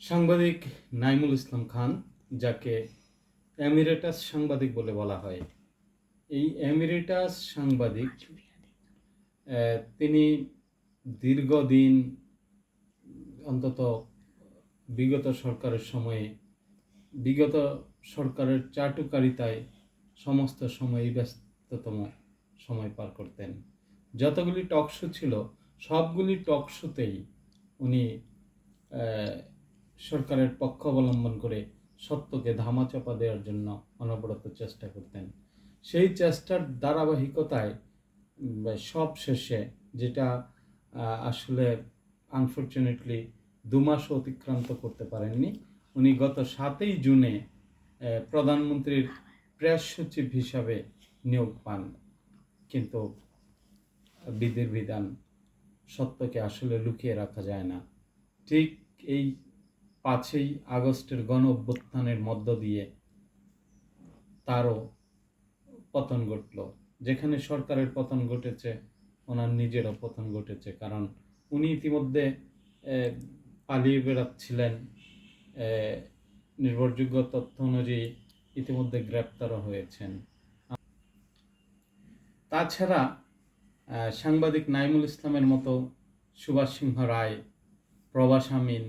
সাংবাদিক নাইমুল ইসলাম খান, যাকে এমিরেটাস সাংবাদিক বলে বলা হয়, এই এমিরেটাস সাংবাদিক তিনি দীর্ঘদিন, অন্তত বিগত সরকারের সময়ে, বিগত সরকারের চাটুকারিতায় সমস্ত সময়ই ব্যস্ততম সময় পার করতেন। যতগুলি টক শো ছিল সবগুলি টক শোতেই উনি সরকারের পক্ষ অবলম্বন করে সত্যকে ধামাচাপা দেওয়ার জন্য অনবরত চেষ্টা করতেন। সেই চেষ্টার ধারাবাহিকতায় সব শেষে, যেটা আসলে আনফর্চুনেটলি 2 মাসও অতিক্রান্ত করতে পারেননি, উনি গত 7ই জুনে প্রধানমন্ত্রীর প্রেস সচিব হিসাবে নিয়োগ পান। কিন্তু বিধির বিধান, সত্যকে আসলে লুকিয়ে রাখা যায় না। ঠিক এই 5ই আগস্টের গণ অভ্যুত্থানের মধ্য দিয়ে তারও পতন ঘটল। যেখানে সরকারের পতন ঘটেছে, ওনার নিজেরও পতন ঘটেছে, কারণ উনি ইতিমধ্যে পালিয়ে বেড়াচ্ছিলেন। নির্ভরযোগ্য তথ্য অনুযায়ী ইতিমধ্যে গ্রেপ্তারও হয়েছেন। তাছাড়া সাংবাদিক নাইমুল ইসলামের মতো সুভাষ সিংহ রায়, প্রভাস আমিন,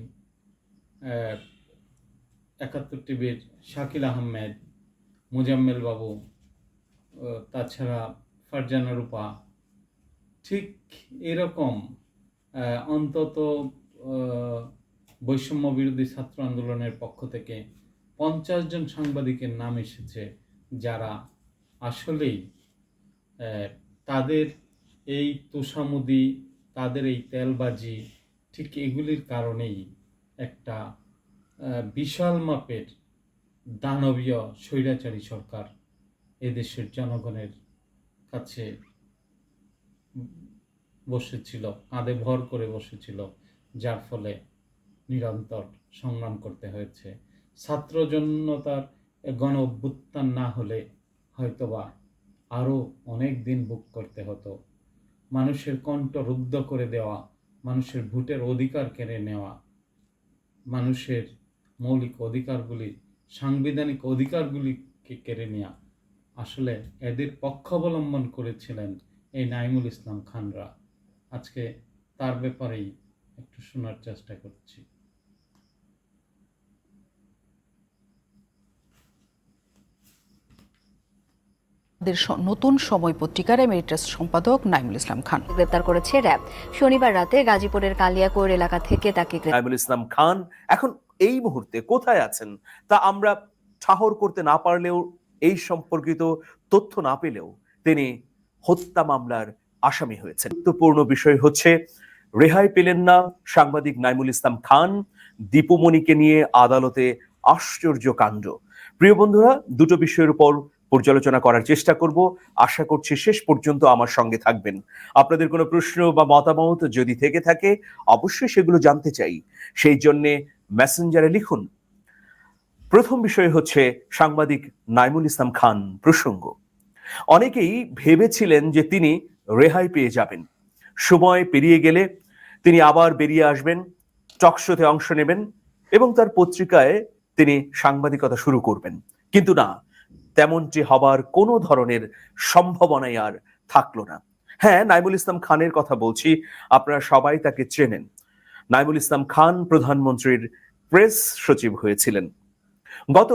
71 টিভির শাকিল আহমেদ, মোজাম্মেল বাবু, তাছাড়া ফারজানা রূপা, ঠিক এরকম অন্তত বৈষম্য বিরোধী ছাত্র আন্দোলনের পক্ষ থেকে 50 জন সাংবাদিকের নাম এসেছে, যারা আসলেই তাদের এই তোষামুদি, তাদের এই তেলবাজি, ঠিক এগুলির কারণেই একটা বিশাল মাপের দানবীয় স্বৈরাচারী সরকার এদেশের জনগণের কাছে বসেছিল, কাঁধে ভর করে বসেছিল, যার ফলে নিরন্তর সংগ্রাম করতে হয়েছে। ছাত্র জনতার গণ অভ্যুত্থান না হলে হয়তোবা আরও অনেক দিন ভোগ করতে হতো। মানুষের কণ্ঠ রুদ্ধ করে দেওয়া, মানুষের ভোটের অধিকার কেড়ে নেওয়া, মানুষের মৌলিক অধিকারগুলি, সাংবিধানিক অধিকারগুলিকে কেড়ে নেওয়া, আসলে এদের পক্ষ অবলম্বন করেছিলেন এই নাইমুল ইসলাম খানরা। আজকে তার ব্যাপারেই একটু শোনার চেষ্টা করছি। নতুন সময় পত্রিকার এমিরেটাস সম্পাদক নাইমুল ইসলাম খান গ্রেপ্তার করেছে র‍্যাব। শনিবার রাতে গাজীপুরের কালিয়াকৈর এলাকা থেকে তাকে নাইমুল ইসলাম খান এখন এই মুহূর্তে কোথায় আছেন তা আমরা ঠাহর করতে না পারলেও, এই সম্পর্কিত তথ্য না পেলেও, তিনি হত্যা মামলার আসামি হয়েছেন। গুরুত্বপূর্ণ বিষয় হচ্ছে, রেহাই পেলেন না সাংবাদিক নাইমুল ইসলাম খান। দীপুমণিকে নিয়ে আদালতে আশ্চর্য কাণ্ড। প্রিয় বন্ধুরা, দুটো বিষয়ের উপর পর্যালোচনা করার চেষ্টা করব। আশা করছি শেষ পর্যন্ত আমার সঙ্গে থাকবেন। আপনাদের কোনো প্রশ্ন বা মতামত যদি থেকে থাকে, অবশ্যই সেগুলো জানতে চাই। সেই জন্যে মেসেঞ্জারে লিখুন। প্রথম বিষয় হচ্ছে সাংবাদিক নাইমুল ইসলাম খান প্রসঙ্গ। অনেকেই ভেবেছিলেন যে তিনি রেহাই পেয়ে যাবেন, সময় পেরিয়ে গেলে তিনি আবার বেরিয়ে আসবেন, টকশোতে অংশ নেবেন এবং তার পত্রিকায় তিনি সাংবাদিকতা শুরু করবেন। কিন্তু না, তেমনটি হবার কোনো ধরনের সম্ভাবনাই আর থাকলো না। হ্যাঁ, নাইমুল ইসলাম খানের কথা বলছি, আপনারা সবাই তাকে চেনেন। নাইমুল ইসলাম খান প্রধানমন্ত্রীর প্রেস সচিব হয়েছিলেন। গত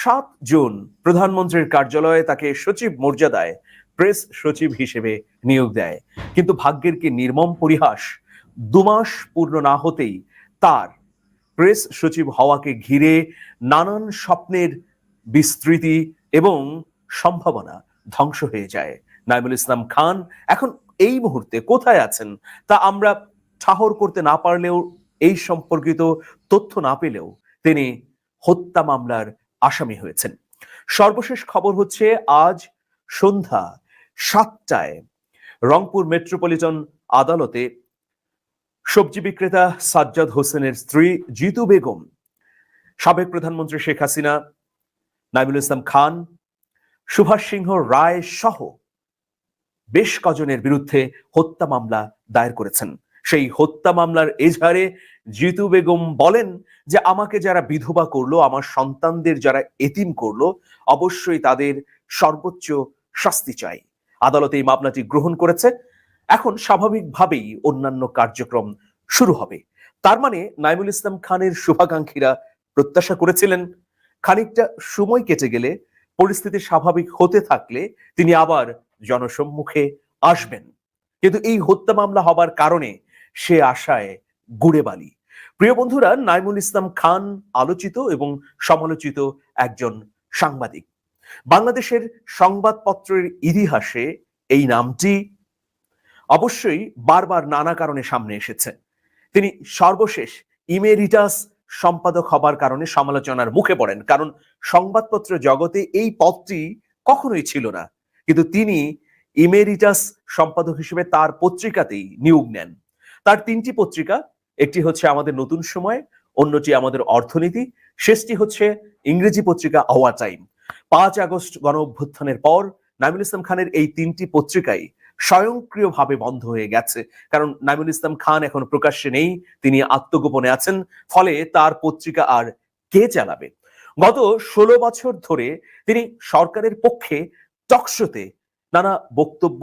7 জুন প্রধানমন্ত্রীর কার্যালয়ে তাকে সচিব মর্যাদায় প্রেস সচিব হিসেবে নিয়োগ দেয়। কিন্তু ভাগ্যের কি নির্মম পরিহাস, 2 মাস পূর্ণ না হতেই তার প্রেস সচিব হওয়াকে ঘিরে নানান স্বপ্নের বিস্তৃতি এবং সম্ভাবনা ধ্বংস হয়ে যায়। নাইমুল ইসলাম খান এখন এই মুহূর্তে কোথায় আছেন তা আমরা ঠাহর করতে না পারলেও, এই সম্পর্কিত তথ্য না পেলেও, তিনি হত্যা মামলার আসামি হয়েছেন। সর্বশেষ খবর হচ্ছে, আজ সন্ধ্যা 7টায় রংপুর মেট্রোপলিটন আদালতে সবজি বিক্রেতা সাজ্জাদ হোসেনের স্ত্রী জিতু বেগম, সাবেক প্রধানমন্ত্রী শেখ হাসিনা, নাইমুল ইসলাম খান, সুভাষ সিংহ রায় সহ বেশ কজনের বিরুদ্ধে হত্যা মামলা দায়ের করেছেন। সেই হত্যা মামলার এজাহারে জিতু বেগম বলেন যে আমাকে যারা বিধবা করলো, আমার সন্তানদের যারা এতিম করলো, অবশ্যই তাদের সর্বোচ্চ শাস্তি চাই। আদালত এই মামলাটি গ্রহণ করেছে। এখন স্বাভাবিকভাবেই অন্যান্য কার্যক্রম শুরু হবে। তার মানে নাইমুল ইসলাম খানের শুভাকাঙ্ক্ষীরা প্রত্যাশা করেছিলেন খানিকটা সময় কেটে গেলে, পরিস্থিতি স্বাভাবিক হতে থাকলে তিনি আবার জনসম্মুখে আসবেন। কিন্তু এই হত্যা মামলা হবার কারণে সে আশায় গুড়ে বালি। প্রিয় বন্ধুরা, নাইমুল ইসলাম খান আলোচিত এবং সমালোচিত একজন সাংবাদিক। বাংলাদেশের সংবাদপত্রের ইতিহাসে এই নামটি অবশ্যই বারবার নানা কারণে সামনে এসেছে। তিনি সর্বশেষ ইমেরিটাস সম্পাদক হবার কারণে সমালোচনার মুখে পড়েন, কারণ সংবাদপত্র জগতে এই পদটি কখনোই ছিল না। কিন্তু তিনি ইমেরিটাস সম্পাদক হিসেবে তার পত্রিকাতেই নিয়োগ নেন। তার 3টি পত্রিকা, একটি হচ্ছে আমাদের নতুন সময়, অন্যটি আমাদের অর্থনীতি, শেষটি হচ্ছে ইংরেজি পত্রিকা আওয়ার টাইম। 5 আগস্ট গণ অভ্যুত্থানের পর নাইমুল ইসলাম খানের এই 3টি পত্রিকাই স্বয়ংক্রিয়ভাবে বন্ধ হয়ে গেছে, কারণ নাইমুল ইসলাম খান এখন প্রকাশ্যে নেই, তিনি আত্মগোপনে আছেন। ফলে তার পত্রিকা আর কে চালাবে? গত 16 বছর ধরে তিনি সরকারের পক্ষে টকশোতে নানা বক্তব্য,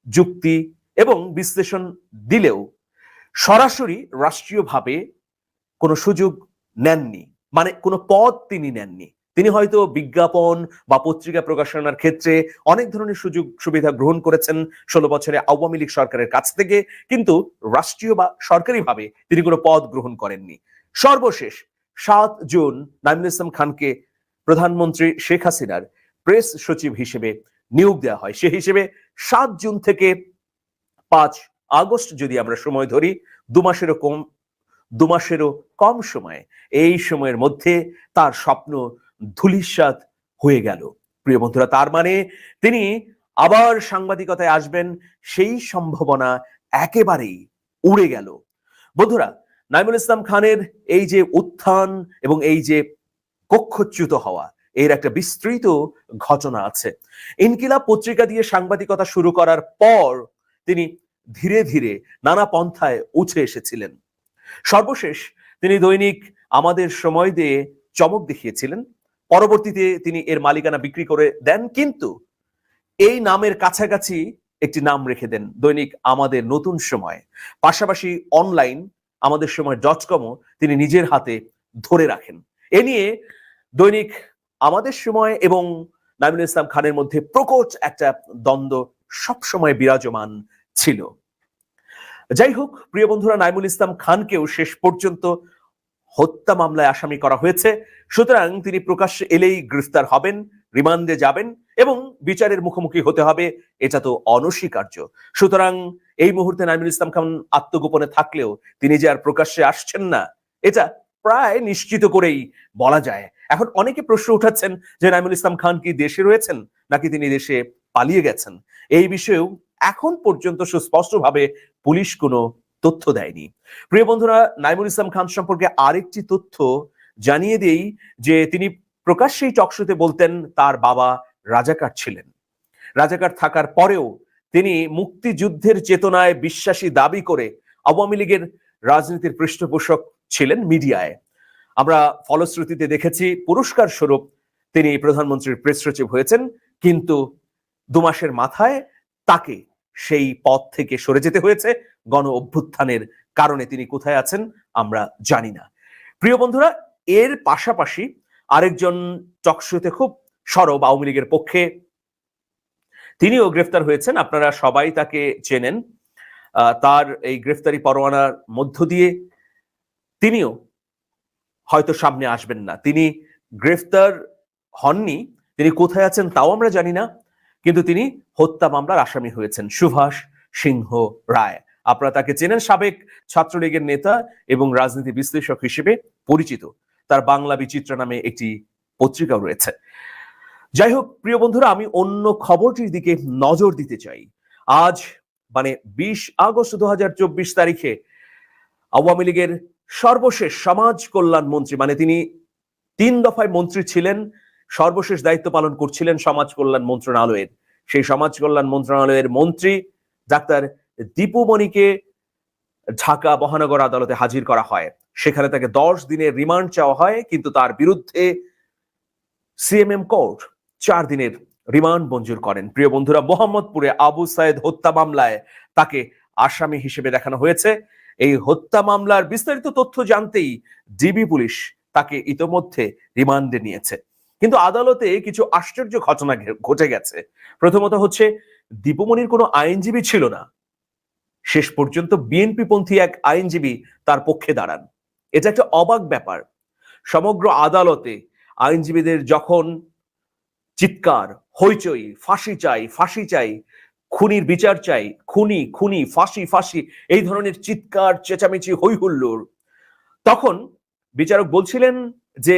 যুক্তি এবং বিশ্লেষণ দিলেও সরাসরি রাষ্ট্রীয়ভাবে কোনো সুযোগ নেননি, মানে কোনো পদ তিনি নেননি। তিনি হয়তো বিজ্ঞাপন বা পত্রিকা প্রকাশনার ক্ষেত্রে অনেক ধরনের সুযোগ সুবিধা গ্রহণ করেছেন 16 বছরে আওয়ামী লীগ সরকারের কাছ থেকে, কিন্তু রাষ্ট্রীয় বা সরকারিভাবে তিনি কোনো পদ গ্রহণ করেননি। সর্বশেষ 7 জুন নাইমুল ইসলাম খানকে প্রধানমন্ত্রী শেখ হাসিনার প্রেস সচিব হিসেবে নিয়োগ দেওয়া হয়। সে হিসেবে 7 জুন থেকে 5 আগস্ট যদি আমরা সময় ধরি, 2 মাসেরও কম সময়, এই সময়ের মধ্যে তার স্বপ্ন ধূলিসাৎ হয়ে গেল। প্রিয় বন্ধুরা, তার মানে তিনি আবার সাংবাদিকতায় আসবেন, সেই সম্ভাবনা একেবারেই উড়ে গেল। বন্ধুরা, নাইমুল ইসলাম খানের এই যে উত্থান এবং এই যে কক্ষচ্যুত হওয়া, এর একটা বিস্তৃত ঘটনা আছে। ইনকিলাব পত্রিকা দিয়ে সাংবাদিকতা শুরু করার পর তিনি ধীরে ধীরে নানা পন্থায় উঠে এসেছিলেন। সর্বশেষ তিনি দৈনিক আমাদের সময় দিয়ে চমক দেখিয়েছিলেন। পরবর্তীতে তিনি এর মালিকানা বিক্রি করে দেন, কিন্তু এই নামের কাছাকাছি একটি নাম রেখে দেন, দৈনিক আমাদের নতুন সময়। পাশাপাশি অনলাইন আমাদের সময় .com-ও তিনি নিজের হাতে ধরে রাখেন। এ নিয়ে দৈনিক আমাদের সময় এবং নাইমুল ইসলাম খানের মধ্যে প্রকট একটা দ্বন্দ্ব সবসময় বিরাজমান ছিল। যাই হোক, প্রিয় বন্ধুরা, নাইমুল ইসলাম খানকেও শেষ পর্যন্ত হত্যা মামলায় আসামি করা হয়েছে। সুতরাং তিনি প্রকাশ্যে এলেই গ্রেফতার হবেন, রিমান্ডে যাবেন এবং বিচারের মুখোমুখি হতে হবে, এটা তো অনস্বীকার্য। সুতরাং এই মুহূর্তে নাইমুল ইসলাম খান আত্মগোপনে থাকলেও তিনি যে আর প্রকাশ্যে আসছেন না, এটা প্রায় নিশ্চিত করেই বলা যায়। এখন অনেকে প্রশ্ন উঠাচ্ছেন যে নাইমুল ইসলাম খান কি দেশে রয়েছেন নাকি তিনি দেশে পালিয়ে গেছেন। এই বিষয়েও এখন পর্যন্ত সুস্পষ্টভাবে পুলিশ কোনো তথ্য দেয়নি। প্রিয় বন্ধুরা, নাইমুল ইসলাম খান সম্পর্কে আরেকটি তথ্য জানিয়ে দেই যে তিনি প্রকাশ্যেই টকশোতে বলতেন তার বাবা রাজাকার ছিলেন। রাজাকার থাকার পরেও তিনি মুক্তিযুদ্ধের চেতনায় বিশ্বাসী দাবি করে আওয়ামী লীগের রাজনীতির পৃষ্ঠপোষক ছিলেন মিডিয়ায়। আমরা ফলশ্রুতিতে দেখেছি পুরস্কার স্বরূপ তিনি প্রধানমন্ত্রীর প্রেস সচিব হয়েছেন, কিন্তু 2 মাসের মাথায় তাকে সেই পদ থেকে সরে যেতে হয়েছে গণ অভ্যুত্থানের কারণে। তিনি কোথায় আছেন আমরা জানি না। প্রিয় বন্ধুরা, এর পাশাপাশি আরেকজন টকশোতে খুব সরব আওয়ামী লীগের পক্ষে, তিনিও গ্রেফতার হয়েছেন। আপনারা সবাই তাকে চেনেন। তার এই গ্রেফতারি পরোয়ানার মধ্য দিয়ে তিনিও হয়তো সামনে আসবেন না। তিনি গ্রেফতার হননি, তিনি কোথায় আছেন তাও আমরা জানি না, কিন্তু তিনি হত্যা মামলার আসামি হয়েছেন। সুভাষ সিংহ রায়, আপনারা তাকে চেনেন, সাবেক ছাত্রলীগের নেতা এবং রাজনীতি বিশ্লেষক হিসেবে পরিচিত। তার বাংলা বিচিত্রা নামে একটি পত্রিকাও রয়েছে। যাই হোক, প্রিয় বন্ধুরা, আমি অন্য খবরটির দিকে নজর দিতে চাই। আজ মানে 20 আগস্ট 2024 তারিখে আওয়ামী লীগের সর্বশেষ সমাজ কল্যাণ মন্ত্রী, মানে তিনি 3 দফায় মন্ত্রী ছিলেন, সর্বশেষ দায়িত্ব পালন করছিলেন সমাজ কল্যাণ মন্ত্রণালয়ের। সেই সমাজ কল্যাণ মন্ত্রণালয়ের মন্ত্রী ডাক্তার দীপুমণিকে ঢাকা মহানগর আদালতে হাজির করা হয়। সেখানে তাকে 10 দিনের রিমান্ড চাওয়া হয়, কিন্তু তার বিরুদ্ধে সিএমএম কোর্ট 4 দিনের রিমান্ড মঞ্জুর করেন। প্রিয় বন্ধুরা, মোহাম্মদপুরে আবু সাইদ হত্যা মামলায় তাকে আসামি হিসেবে দেখানো হয়েছে। এই হত্যা মামলার বিস্তারিত তথ্য জানতেই ডিবি পুলিশ তাকে ইতোমধ্যে রিমান্ডে নিয়েছে। কিন্তু আদালতে কিছু আশ্চর্য ঘটনা ঘটে গেছে। প্রথমত হচ্ছে, দীপুমনির কোনো আইনজীবী ছিল না। শেষ পর্যন্ত বিএনপি পন্থী এক আইনজীবী তার পক্ষে দাঁড়ান। এটা একটা অবাক ব্যাপার। সমগ্র আদালতে আইনজীবীদের যখন চিৎকার, হইচই, ফাঁসি চাই, ফাঁসি চাই, খুনির বিচার চাই, খুনি খুনি, ফাঁসি ফাঁসি, এই ধরনের চিৎকার, চেঁচামেচি, হই হুল্লোড়, তখন বিচারক বলছিলেন যে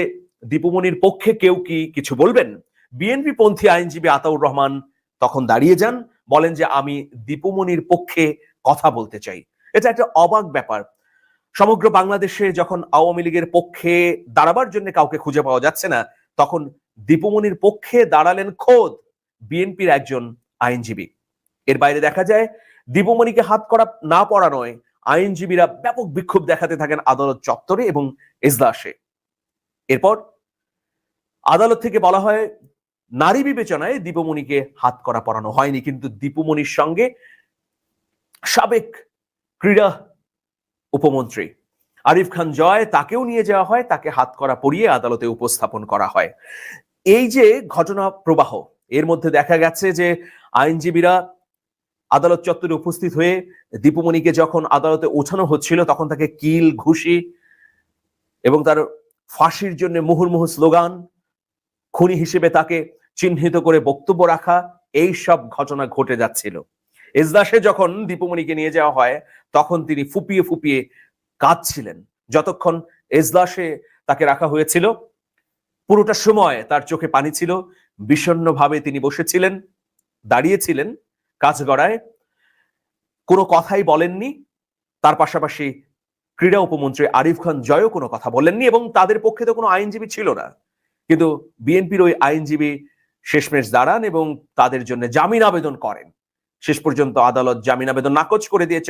দীপুমনির পক্ষে কেউ কি কিছু বলবেন? বিএনপি পন্থী আইনজীবী আতাউর রহমান তখন দাঁড়িয়ে যান, বলেন যে আমি দীপুমনির পক্ষে কথা বলতে চাই। এটা একটা অবাক ব্যাপার। সমগ্র বাংলাদেশে যখন আওয়ামী লীগের পক্ষে দাঁড়াবার জন্য কাউকে খুঁজে পাওয়া যাচ্ছে না, তখন দীপুমনির পক্ষে দাঁড়ালেন খোদ বিএনপির একজন আইনজীবী। এর বাইরে দেখা যায় দীপুমনিকে হাত করা না পড়ানোয় আইনজীবীরা ব্যাপক বিক্ষোভ দেখাতে থাকেন আদালত চত্বরে এবং এজলাসে। এরপর আদালত থেকে বলা হয় নারী বিবেচনায় দীপুমনিকে হাত করা পড়ানো হয়নি, কিন্তু দীপুমনির সঙ্গে সাবেক ক্রীড়া উপমন্ত্রী আরিফ খান জয়, তাকেও নিয়ে যাওয়া হয়, তাকে হাত করা পরিয়ে আদালতে উপস্থাপন করা হয়। এই যে ঘটনা প্রবাহ, এর মধ্যে দেখা গেছে যে আইনজীবীরা আদালত চত্বরে উপস্থিত হয়ে দীপুমনিকে যখন আদালতে ওঠানো হচ্ছিল, তখন তাকে কিল, ঘুষি এবং তার ফাঁসির জন্য মুহুর্মুহু স্লোগান, খুনি হিসেবে তাকে চিহ্নিত করে বক্তব্য রাখা, এই সব ঘটনা ঘটে যাচ্ছিল। এজলাসে যখন দীপুমনিকে নিয়ে যাওয়া হয়, তখন তিনি ফুপিয়ে ফুপিয়ে কাঁদছিলেন। যতক্ষণ এজলাসে তাকে রাখা হয়েছিল, পুরোটা সময় তার চোখে পানি ছিল। বিষণ্ণভাবে তিনি বসেছিলেন, দাঁড়িয়েছিলেন কাঠগড়ায়, কোনো কথাই বলেননি। তার পাশাপাশি ক্রীড়া উপমন্ত্রী আরিফ খান জয়ও কোনো কথা বলেননি, এবং তাদের পক্ষে তো কোনো আইনজীবী ছিল না। কিন্তু বিএনপির ওই আইনজীবী শেষমেশ দাঁড়ান এবং তাদের জন্য জামিন আবেদন করেন। শেষ পর্যন্ত আদালত জামিন আবেদন নাকচ করে দিয়ে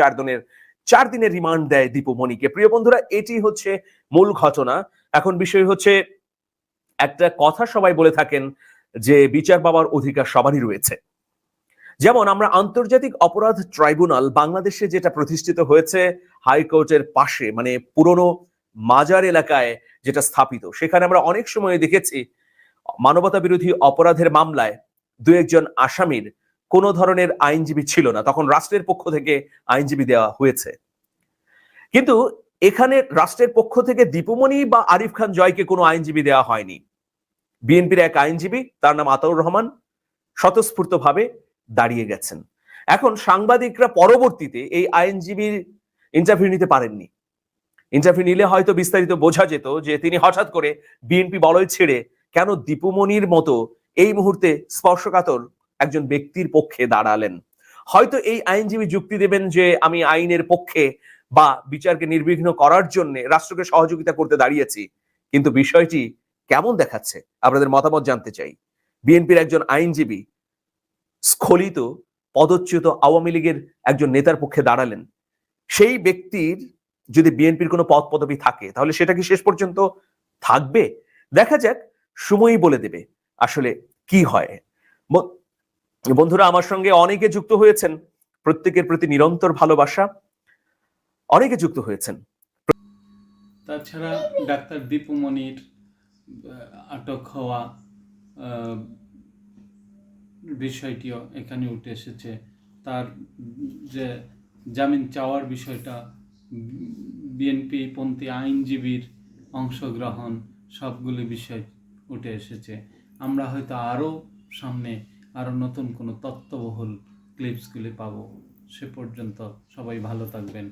4 দিনের রিমান্ড দেয় দীপুমনিকে। প্রিয় বন্ধুরা, এটি হচ্ছে মূল ঘটনা। এখন বিষয় হচ্ছে, একটা কথা সবাই বলে থাকেন যে বিচার পাওয়ার অধিকার সবারই রয়েছে। যেমন আমরা আন্তর্জাতিক অপরাধ ট্রাইব্যুনাল বাংলাদেশে যেটা প্রতিষ্ঠিত হয়েছে হাইকোর্টের পাশে, মানে পুরনো মাজার এলাকায় যেটা স্থাপিত, সেখানে আমরা অনেক সময় দেখেছি মানবতা বিরোধী অপরাধের মামলায় 2-1 আসামির কোনো ধরনের আইনজীবী ছিল না, তখন রাষ্ট্রের পক্ষ থেকে আইনজীবী দেওয়া হয়েছে। কিন্তু এখানে রাষ্ট্রের পক্ষ থেকে দীপুমনি বা আরিফ খান জয়কে কোনো আইনজীবী দেওয়া হয়নি। বিএনপির এক আইনজীবী, তার নাম আতাউর রহমান, স্বতঃস্ফূর্তভাবে দাঁড়িয়ে গেছেন। এখন সাংবাদিকরা পরবর্তীতে এই আইনজীবীর ইন্টারভিউ নিতে পারেননি। ইন্টারভিউ নিলে হয়তো বিস্তারিত বোঝা যেত যে তিনি হঠাৎ করে বিএনপি বলয় ছেড়ে কেন দীপুমনির মতো এই মুহূর্তে স্পর্শকাতর একজন ব্যক্তির পক্ষে দাঁড়ালেন। হয়তো এই আইনজীবী যুক্তি দেবেন যে আমি আইনের পক্ষে বা বিচারকে নির্বিঘ্ন করার জন্য রাষ্ট্রকে সহযোগিতা করতে দাঁড়িয়েছি। কিন্তু বিষয়টি কেমন দেখাচ্ছে আপনাদের মতামত জানতে চাই। বিএনপির একজন আইনজীবী স্খলিত পদচ্যুত আওয়ামী লীগের একজন নেতার পক্ষে দাঁড়ালেন। সেই ব্যক্তির যদি বিএনপির কোনো পদ পদবি থাকে, তাহলে সেটা কি শেষ পর্যন্ত থাকবে? দেখা যাক, সময়ই বলে দেবে আসলে কি হয়। বন্ধুরা, আমার সঙ্গে অনেকে যুক্ত হয়েছেন, প্রত্যেকের প্রতি নিরন্তর ভালোবাসা, অনেকে যুক্ত হয়েছেন। তাছাড়া ডাক্তার দীপুমনির আটক হওয়া বিষয়টিও এখানে উঠে এসেছে। তার যে জামিন চাওয়ার বিষয়টা, বিএনপি পন্থী আইনজীবীর অংশগ্রহণ, সবগুলি বিষয় উঠে এসেছে। আমরা হয়তো আরও সামনে আরও নতুন কোনো তথ্যবহুল ক্লিপসগুলি পাবো। সে পর্যন্ত সবাই ভালো থাকবেন।